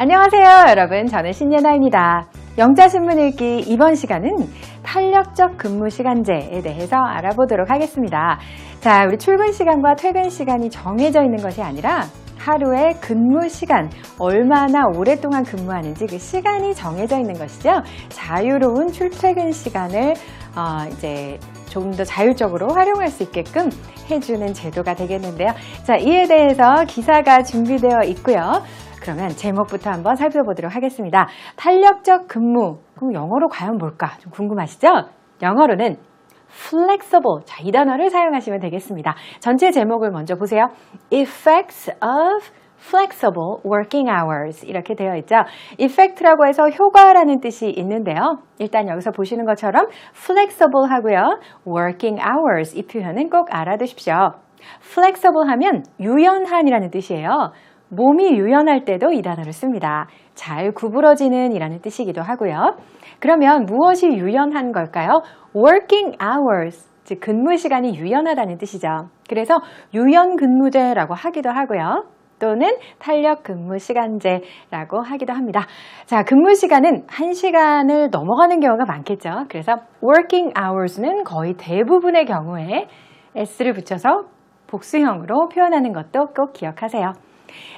안녕하세요, 여러분. 저는 신예나입니다. 영자신문 읽기 이번 시간은 탄력적 근무 시간제에 대해서 알아보도록 하겠습니다. 자, 우리 출근 시간과 퇴근 시간이 정해져 있는 것이 아니라 하루의 근무 시간, 얼마나 오랫동안 근무하는지 그 시간이 정해져 있는 것이죠. 자유로운 출퇴근 시간을 이제 좀 더 자율적으로 활용할 수 있게끔 해주는 제도가 되겠는데요. 자, 이에 대해서 기사가 준비되어 있고요. 그러면 제목부터 한번 살펴보도록 하겠습니다. 탄력적 근무, 그럼 영어로 과연 뭘까? 좀 궁금하시죠? 영어로는 flexible, 자, 이 단어를 사용하시면 되겠습니다. 전체 제목을 먼저 보세요. Effects of flexible working hours 이렇게 되어 있죠. effect라고 해서 효과라는 뜻이 있는데요. 일단 여기서 보시는 것처럼 flexible 하고요. working hours 이 표현은 꼭 알아두십시오. flexible 하면 유연한이라는 뜻이에요. 몸이 유연할 때도 이 단어를 씁니다. 잘 구부러지는 이라는 뜻이기도 하고요. 그러면 무엇이 유연한 걸까요? working hours, 즉 근무 시간이 유연하다는 뜻이죠. 그래서 유연 근무제라고 하기도 하고요. 또는 탄력 근무 시간제라고 하기도 합니다. 자, 근무 시간은 1시간을 넘어가는 경우가 많겠죠. 그래서 working hours는 거의 대부분의 경우에 s를 붙여서 복수형으로 표현하는 것도 꼭 기억하세요.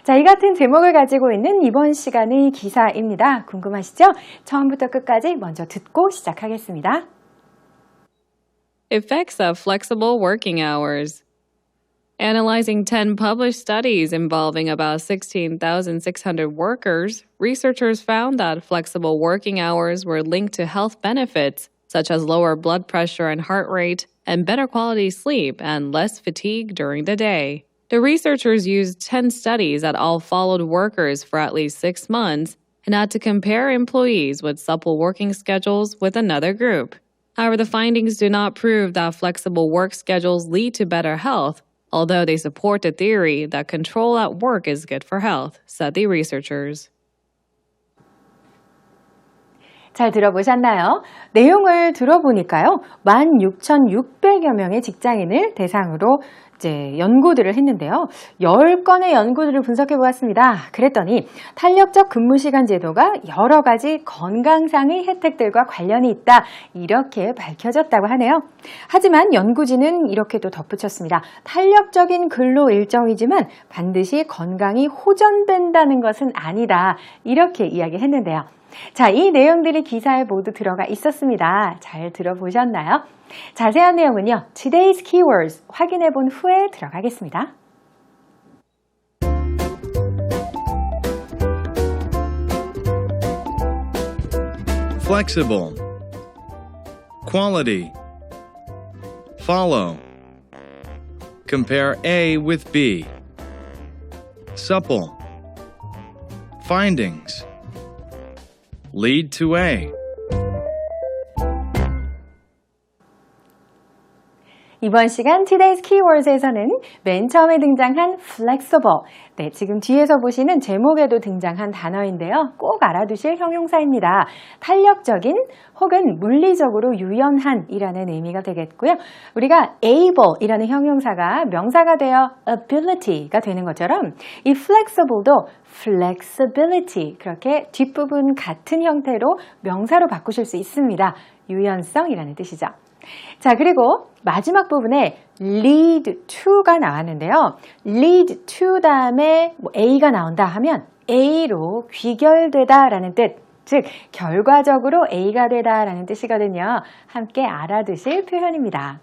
자, 이 같은 제목을 가지고 있는 이번 시간의 기사입니다. 궁금하시죠? 처음부터 끝까지 먼저 듣고 시작하겠습니다. Effects of flexible working hours. Analyzing 10 published studies involving about 16,600 workers, researchers found that flexible working hours were linked to health benefits, such as lower blood pressure and heart rate, and better quality sleep and less fatigue during the day. The researchers used 10 studies that all followed workers for at least 6 months and had to compare employees with supple working schedules with another group. However, the findings do not prove that flexible work schedules lead to better health, although they support the theory that control at work is good for health, said the researchers. 잘 들어보셨나요? 내용을 들어보니까요. 16,600여 명의 직장인을 대상으로 이제 연구들을 했는데요. 10건의 연구들을 분석해 보았습니다. 그랬더니 탄력적 근무 시간 제도가 여러 가지 건강상의 혜택들과 관련이 있다. 이렇게 밝혀졌다고 하네요. 하지만 연구진은 이렇게 또 덧붙였습니다. 탄력적인 근로 일정이지만 반드시 건강이 호전된다는 것은 아니다. 이렇게 이야기했는데요. 자, 이 내용들이 기사에 모두 들어가 있었습니다. 잘 들어보셨나요? 자세한 내용은요, Today's Keywords 확인해 본 후에 들어가겠습니다. Flexible, quality, follow, compare A with B, supple, findings, lead to A. 이번 시간 Today's Keywords에서는 맨 처음에 등장한 flexible, 네, 지금 뒤에서 보시는 제목에도 등장한 단어인데요. 꼭 알아두실 형용사입니다. 탄력적인 혹은 물리적으로 유연한 이라는 의미가 되겠고요. 우리가 able 이라는 형용사가 명사가 되어 ability가 되는 것처럼 이 flexible도 flexibility, 그렇게 뒷부분 같은 형태로 명사로 바꾸실 수 있습니다. 유연성이라는 뜻이죠. 자, 그리고 마지막 부분에 lead to가 나왔는데요. lead to 다음에 A가 나온다 하면 A로 귀결되다 라는 뜻, 즉 결과적으로 A가 되다 라는 뜻이거든요. 함께 알아두실 표현입니다.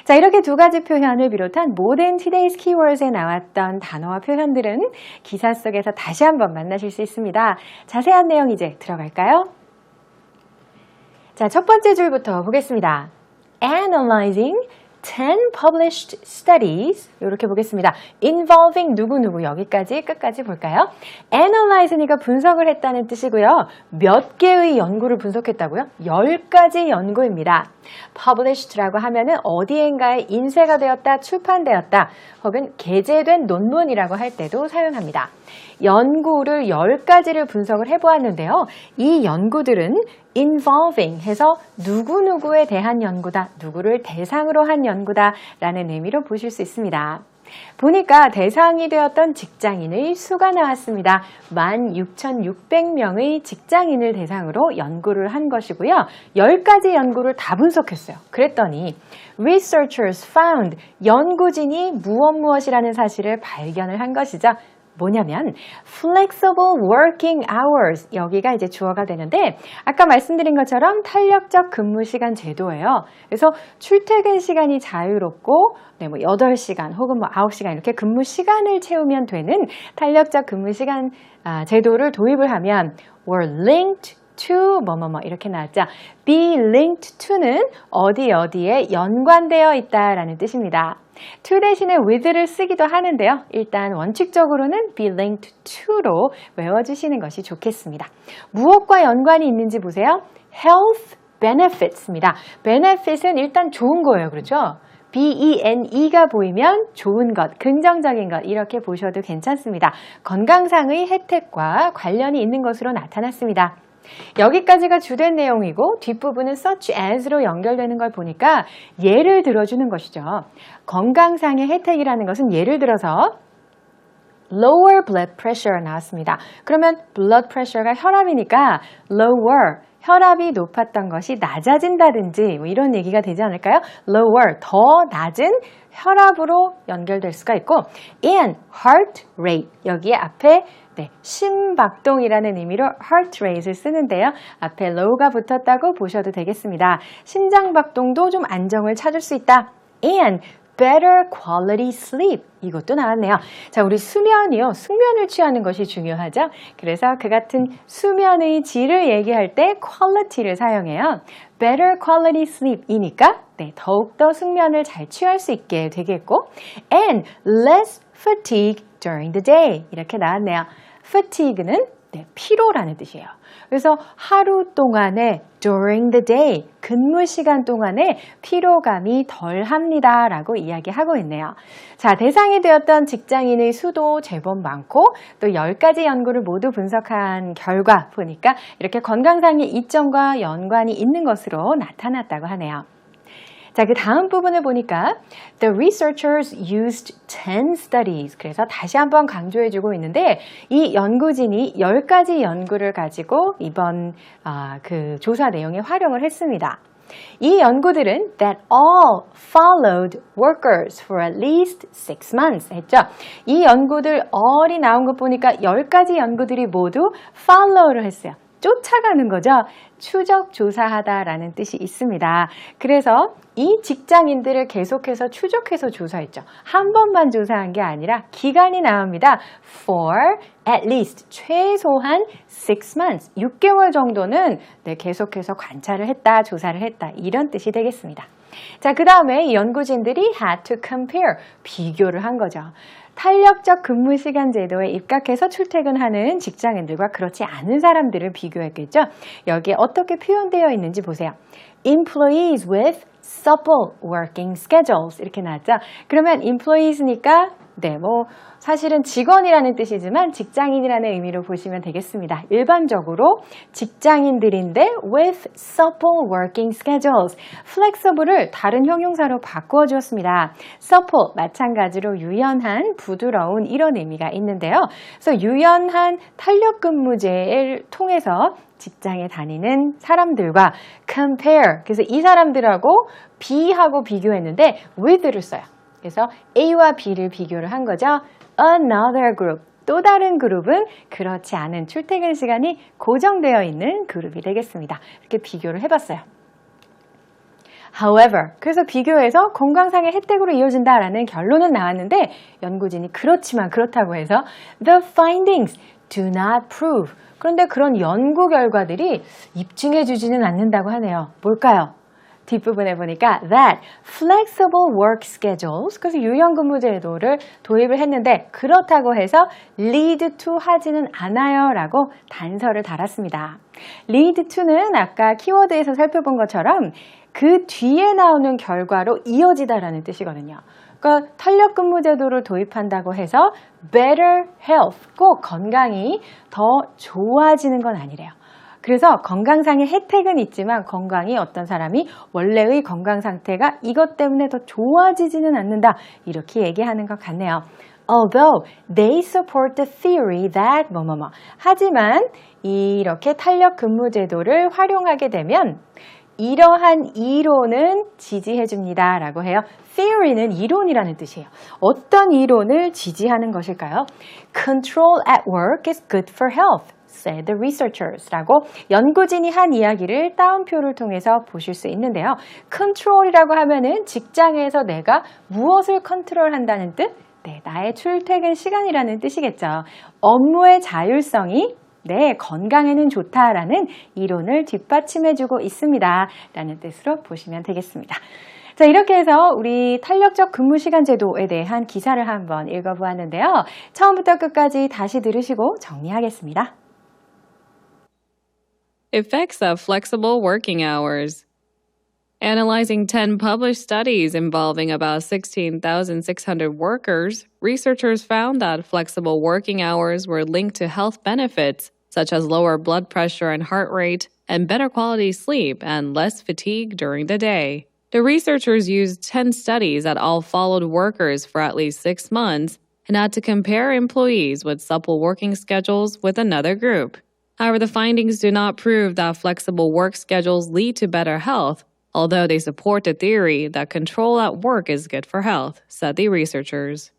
자, 이렇게 두 가지 표현을 비롯한 모든 Today's Keywords에 나왔던 단어와 표현들은 기사 속에서 다시 한번 만나실 수 있습니다. 자세한 내용 이제 들어갈까요? 자, 첫 번째 줄부터 보겠습니다. Analyzing 10 published studies, 이렇게 보겠습니다. involving 누구누구, 여기까지 끝까지 볼까요? analyze니까 분석을 했다는 뜻이고요. 몇 개의 연구를 분석했다고요? 10가지 연구입니다. published라고 하면은 어디엔가에 인쇄가 되었다, 출판되었다, 혹은 게재된 논문이라고 할 때도 사용합니다. 연구를 10가지를 분석을 해보았는데요. 이 연구들은 involving 해서 누구누구에 대한 연구다, 누구를 대상으로 한 연구다 라는 의미로 보실 수 있습니다. 보니까 대상이 되었던 직장인의 수가 나왔습니다. 16,600명의 직장인을 대상으로 연구를 한 것이고요. 10가지 연구를 다 분석했어요. 그랬더니 researchers found, 연구진이 무엇이라는 사실을 발견을 한 것이죠. 뭐냐면 flexible working hours, 여기가 이제 주어가 되는데 아까 말씀드린 것처럼 탄력적 근무 시간 제도예요. 그래서 출퇴근 시간이 자유롭고 8시간 혹은 9시간 이렇게 근무 시간을 채우면 되는 탄력적 근무 시간 제도를 도입을 하면 were linked to 뭐뭐뭐 이렇게 나왔죠. be linked to는 어디에 연관되어 있다라는 뜻입니다. to 대신에 with를 쓰기도 하는데요. 일단 원칙적으로는 be linked to로 외워주시는 것이 좋겠습니다. 무엇과 연관이 있는지 보세요. health benefits입니다. benefit은 일단 좋은 거예요. 그렇죠? BENE가 보이면 좋은 것, 긍정적인 것 이렇게 보셔도 괜찮습니다. 건강상의 혜택과 관련이 있는 것으로 나타났습니다. 여기까지가 주된 내용이고 뒷부분은 such as로 연결되는 걸 보니까 예를 들어주는 것이죠. 건강상의 혜택이라는 것은 예를 들어서 lower blood pressure 나왔습니다. 그러면 blood pressure가 혈압이니까 lower, 혈압이 높았던 것이 낮아진다든지 뭐 이런 얘기가 되지 않을까요? lower, 더 낮은 혈압으로 연결될 수가 있고 and heart rate, 여기에 앞에 심박동이라는 의미로 heart rate를 쓰는데요. 앞에 low가 붙었다고 보셔도 되겠습니다. 심장박동도 좀 안정을 찾을 수 있다. and better quality sleep, 이것도 나왔네요. 자, 우리 수면이요. 숙면을 취하는 것이 중요하죠. 그래서 그 같은 수면의 질을 얘기할 때 quality를 사용해요. better quality sleep이니까 더욱더 숙면을 잘 취할 수 있게 되겠고 and less fatigue during the day, 이렇게 나왔네요. fatigue는 피로라는 뜻이에요. 그래서 하루 동안에 during the day, 근무 시간 동안에 피로감이 덜합니다 라고 이야기하고 있네요. 자, 대상이 되었던 직장인의 수도 제법 많고 또 10가지 연구를 모두 분석한 결과 보니까 이렇게 건강상의 이점과 연관이 있는 것으로 나타났다고 하네요. 자, 그 다음 부분을 보니까 the researchers used 10 studies. 그래서 다시 한번 강조해주고 있는데 이 연구진이 10가지 연구를 가지고 이번 그 조사 내용에 활용을 했습니다. 이 연구들은 that all followed workers for at least 6 months 했죠. 이 연구들 all이 나온 것 보니까 10가지 연구들이 모두 follow를 했어요. 쫓아가는 거죠. 추적 조사하다라는 뜻이 있습니다. 그래서 이 직장인들을 계속해서 추적해서 조사했죠. 한 번만 조사한 게 아니라 기간이 나옵니다. For at least 최소한 6 months, 6개월 정도는 계속해서 관찰을 했다, 조사를 했다 이런 뜻이 되겠습니다. 자, 그 다음에 이 연구진들이 had to compare, 비교를 한 거죠. 탄력적 근무 시간 제도에 입각해서 출퇴근하는 직장인들과 그렇지 않은 사람들을 비교했겠죠. 여기에 어떻게 표현되어 있는지 보세요. Employees with supple working schedules 이렇게 나왔죠. 그러면 employees니까 사실은 직원이라는 뜻이지만 직장인이라는 의미로 보시면 되겠습니다. 일반적으로 직장인들인데 with supple working schedules, flexible을 다른 형용사로 바꾸어 주었습니다. supple, 마찬가지로 유연한, 부드러운 이런 의미가 있는데요. 그래서 유연한 탄력 근무제를 통해서 직장에 다니는 사람들과 compare, 그래서 이 사람들하고 B하고 비교했는데 with를 써요. 그래서 A와 B를 비교를 한 거죠. Another group, 또 다른 그룹은 그렇지 않은 출퇴근 시간이 고정되어 있는 그룹이 되겠습니다. 이렇게 비교를 해봤어요. However, 그래서 비교해서 건강상의 혜택으로 이어진다라는 결론은 나왔는데 연구진이 그렇지만 그렇다고 해서 the findings do not prove, 그런데 그런 연구 결과들이 입증해주지는 않는다고 하네요. 뭘까요? 뒷부분에 보니까 that flexible work schedules, 그래서 유연근무 제도를 도입을 했는데 그렇다고 해서 lead to 하지는 않아요 라고 단서를 달았습니다. lead to는 아까 키워드에서 살펴본 것처럼 그 뒤에 나오는 결과로 이어지다라는 뜻이거든요. 그러니까 탄력 근무 제도를 도입한다고 해서 better health, 꼭 건강이 더 좋아지는 건 아니래요. 그래서 건강상의 혜택은 있지만 건강이 어떤 사람이 원래의 건강 상태가 이것 때문에 더 좋아지지는 않는다. 이렇게 얘기하는 것 같네요. Although they support the theory that 뭐뭐뭐. 하지만 이렇게 탄력 근무 제도를 활용하게 되면 이러한 이론은 지지해 줍니다 라고 해요. theory는 이론이라는 뜻이에요. 어떤 이론을 지지하는 것일까요? Control at work is good for health, said the researchers 라고 연구진이 한 이야기를 따옴표를 통해서 보실 수 있는데요. control이라고 하면은 직장에서 내가 무엇을 컨트롤한다는 뜻? 네, 나의 출퇴근 시간이라는 뜻이겠죠. 업무의 자율성이 건강에는 좋다라는 이론을 뒷받침해주고 있습니다. 라는 뜻으로 보시면 되겠습니다. 자, 이렇게 해서 우리 탄력적 근무 시간 제도에 대한 기사를 한번 읽어보았는데요. 처음부터 끝까지 다시 들으시고 정리하겠습니다. Effects of flexible working hours. Analyzing 10 published studies involving about 16,600 workers, researchers found that flexible working hours were linked to health benefits, such as lower blood pressure and heart rate, and better quality sleep and less fatigue during the day. The researchers used 10 studies that all followed workers for at least 6 months and had to compare employees with supple working schedules with another group. However, the findings do not prove that flexible work schedules lead to better health, although they support the theory that control at work is good for health, said the researchers.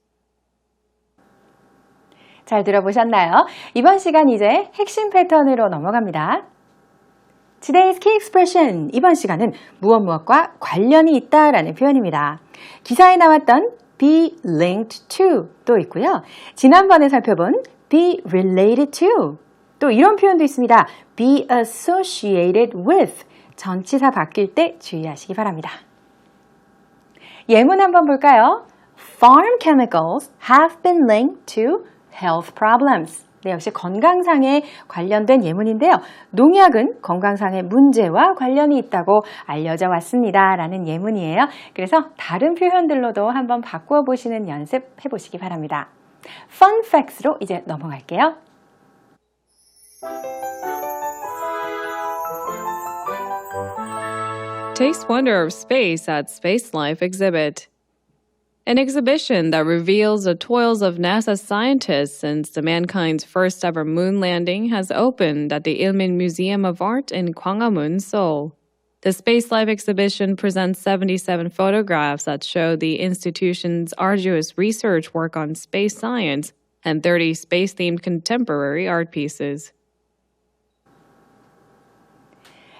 잘 들어보셨나요? 이번 시간 이제 핵심 패턴으로 넘어갑니다. Today's key expression. 이번 시간은 무엇과 관련이 있다라는 표현입니다. 기사에 나왔던 be linked to 도 있고요. 지난번에 살펴본 be related to 또 이런 표현도 있습니다. be associated with 전치사 바뀔 때 주의하시기 바랍니다. 예문 한번 볼까요? Farm chemicals have been linked to health problems. 네, 역시 건강상에 관련된 예문인데요. 농약은 건강상의 문제와 관련이 있다고 알려져 왔습니다. 라는 예문이에요. 그래서 다른 표현들로도 한번 바꾸어 보시는 연습해 보시기 바랍니다. Fun facts로 이제 넘어갈게요. Taste Wonder of Space at Space Life exhibit. An exhibition that reveals the toils of NASA scientists since the mankind's first ever moon landing has opened at the Ilmin Museum of Art in Gwanghwamun, Seoul. The Space Life exhibition presents 77 photographs that show the institution's arduous research work on space science and 30 space-themed contemporary art pieces.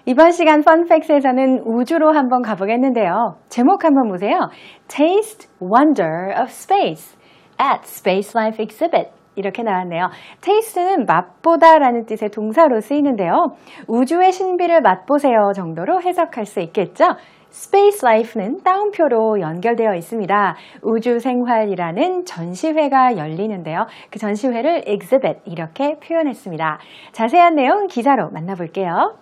이번 시간 펀팩스에서는 우주로 한번 가보겠는데요. 제목 한번 보세요. Taste Wonder of Space at Space Life Exhibit 이렇게 나왔네요. Taste는 맛보다 라는 뜻의 동사로 쓰이는데요. 우주의 신비를 맛보세요 정도로 해석할 수 있겠죠. Space Life는 따옴표로 연결되어 있습니다. 우주 생활이라는 전시회가 열리는데요. 그 전시회를 exhibit 이렇게 표현했습니다. 자세한 내용 기사로 만나볼게요.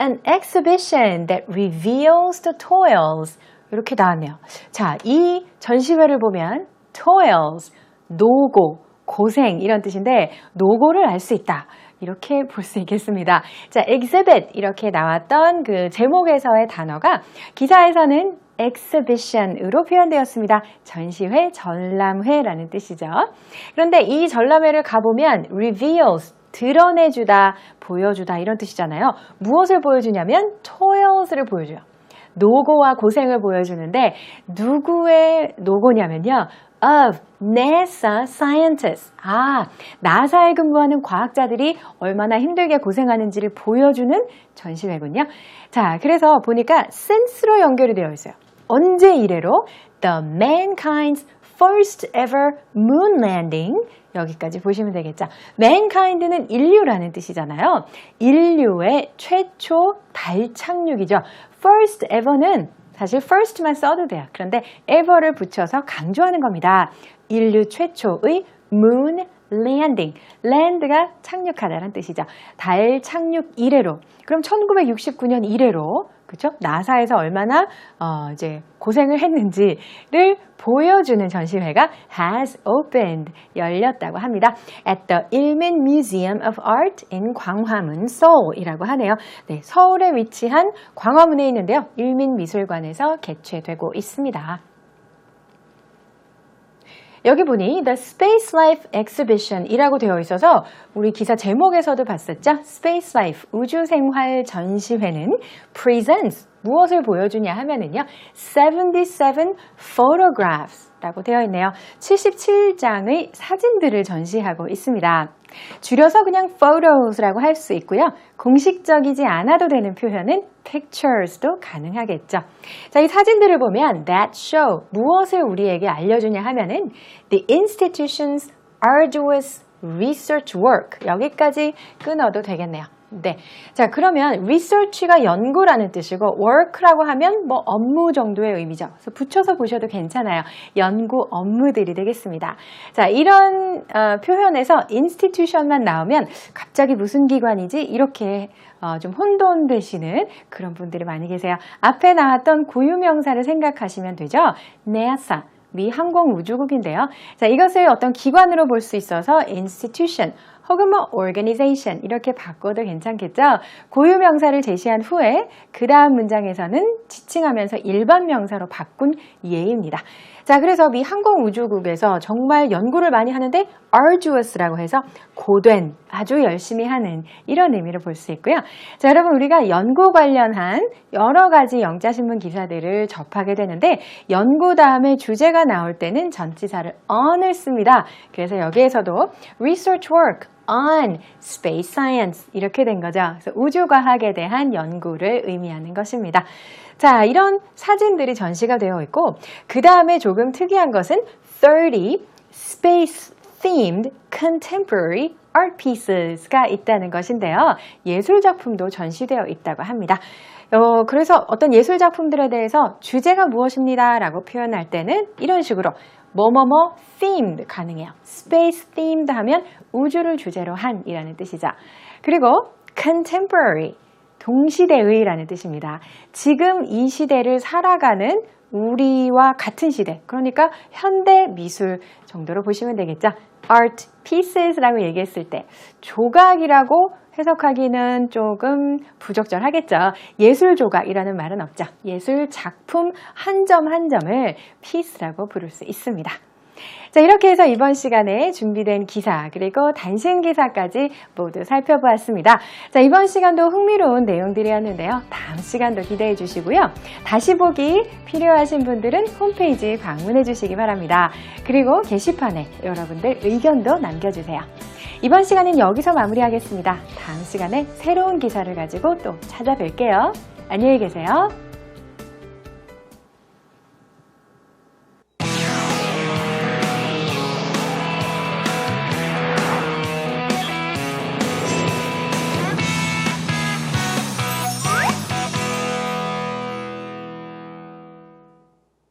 An exhibition that reveals the toils. 이렇게 나왔네요. 자, 이 전시회를 보면 toils, 노고, 고생 이런 뜻인데 노고를 알 수 있다. 이렇게 볼 수 있겠습니다. 자, exhibit 이렇게 나왔던 그 제목에서의 단어가 기사에서는 exhibition으로 표현되었습니다. 전시회, 전람회라는 뜻이죠. 그런데 이 전람회를 가보면 reveals 드러내주다, 보여주다 이런 뜻이잖아요. 무엇을 보여주냐면 toils를 보여줘요. 노고와 고생을 보여주는데 누구의 노고냐면요. of NASA scientists. 나사에 근무하는 과학자들이 얼마나 힘들게 고생하는지를 보여주는 전시회군요. 자, 그래서 보니까 since로 연결이 되어 있어요. 언제 이래로? The mankind's first ever moon landing. 여기까지 보시면 되겠죠. mankind는 인류라는 뜻이잖아요. 인류의 최초 달 착륙이죠. first ever는 사실 first만 써도 돼요. 그런데 ever를 붙여서 강조하는 겁니다. 인류 최초의 moon landing. land가 착륙하다라는 뜻이죠. 달 착륙 이래로. 그럼 1969년 이래로 그렇죠? 나사에서 얼마나 이제 고생을 했는지를 보여주는 전시회가 has opened, 열렸다고 합니다. At the Ilmin Museum of Art in 광화문, 서울이라고 하네요. 네, 서울에 위치한 광화문에 있는데요. 일민미술관에서 개최되고 있습니다. 여기 보니 The Space Life Exhibition 이라고 되어 있어서 우리 기사 제목에서도 봤었죠? Space Life, 우주생활 전시회는 presents, 무엇을 보여주냐 하면은요, 77 photographs 라고 되어 있네요. 77장의 사진들을 전시하고 있습니다. 줄여서 그냥 photos라고 할 수 있고요. 공식적이지 않아도 되는 표현은 pictures도 가능하겠죠. 자, 이 사진들을 보면 that show, 무엇을 우리에게 알려주냐 하면은 the institution's arduous research work, 여기까지 끊어도 되겠네요. 네. 자, 그러면 research가 연구라는 뜻이고 work라고 하면 뭐 업무 정도의 의미죠. 그래서 붙여서 보셔도 괜찮아요. 연구 업무들이 되겠습니다. 자, 이런 표현에서 institution만 나오면 갑자기 무슨 기관이지? 이렇게 좀 혼돈되시는 그런 분들이 많이 계세요. 앞에 나왔던 고유명사를 생각하시면 되죠. NASA, 미 항공우주국인데요. 자, 이것을 어떤 기관으로 볼 수 있어서 institution 혹은 뭐 organization 이렇게 바꿔도 괜찮겠죠. 고유명사를 제시한 후에 그 다음 문장에서는 지칭하면서 일반 명사로 바꾼 예입니다. 자, 그래서 미 항공우주국에서 정말 연구를 많이 하는데 arduous라고 해서 고된, 아주 열심히 하는 이런 의미를 볼 수 있고요. 자, 여러분 우리가 연구 관련한 여러 가지 영자신문 기사들을 접하게 되는데 연구 다음에 주제가 나올 때는 전치사를 on을 씁니다. 그래서 여기에서도 research work on space science 이렇게 된 거죠. 그래서 우주과학에 대한 연구를 의미하는 것입니다. 자, 이런 사진들이 전시가 되어 있고 그 다음에 조금 특이한 것은 30 space themed contemporary art pieces가 있다는 것인데요. 예술작품도 전시되어 있다고 합니다. 그래서 어떤 예술작품들에 대해서 주제가 무엇입니다 라고 표현할 때는 이런 식으로 뭐뭐뭐 themed 가능해요. space themed 하면 우주를 주제로 한 이라는 뜻이죠. 그리고 contemporary, 동시대의라는 뜻입니다. 지금 이 시대를 살아가는 우리와 같은 시대, 그러니까 현대 미술 정도로 보시면 되겠죠. art pieces라고 얘기했을 때 조각이라고 해석하기는 조금 부적절하겠죠. 예술 조각이라는 말은 없죠. 예술 작품 한 점 한 점을 piece라고 부를 수 있습니다. 자, 이렇게 해서 이번 시간에 준비된 기사 그리고 단신 기사까지 모두 살펴보았습니다. 자, 이번 시간도 흥미로운 내용들이었는데요. 다음 시간도 기대해 주시고요. 다시 보기 필요하신 분들은 홈페이지 방문해 주시기 바랍니다. 그리고 게시판에 여러분들 의견도 남겨주세요. 이번 시간은 여기서 마무리하겠습니다. 다음 시간에 새로운 기사를 가지고 또 찾아뵐게요. 안녕히 계세요.